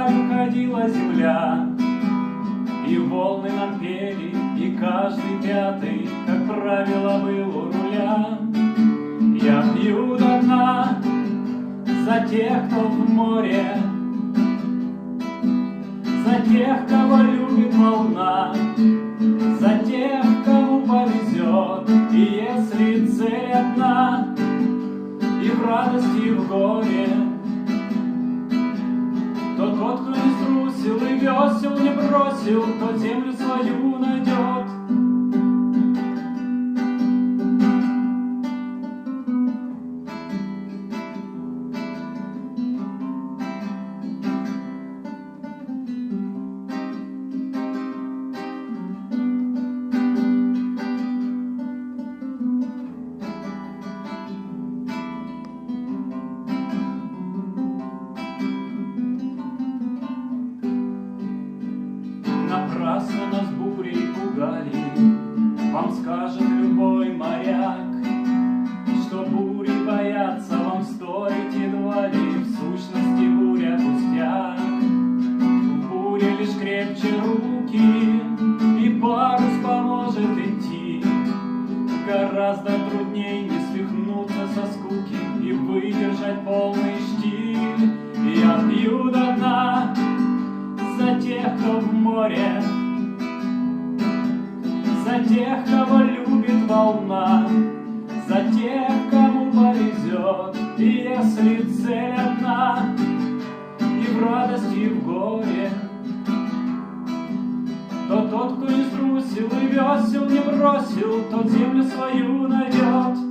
гладью ходила земля, и волны нам пели, и каждый пятый, как правило, был у руля. Я пью до дна за тех, кто в море, за тех, кого любит волна, за тех, кому повезет. И если цель одна, и в радости, и в горе, то тот, кто не струсил и весел не бросил, тот землю свою найдет. Напрасно нас бурей пугали, вам скажет любой моряк, что бури бояться вам стоит едва ли, в сущности буря пустяк. В буре лишь крепче руки, и парус поможет идти. Гораздо трудней не свихнуться со скуки и выдержать полный штиль. Я пью до дна за тех, кто в море, за тех, кого любит волна, за тех, кому повезет. И если цель одна, и в радости, и в горе, то тот, кто не струсил и весел не бросил, тот землю свою найдет.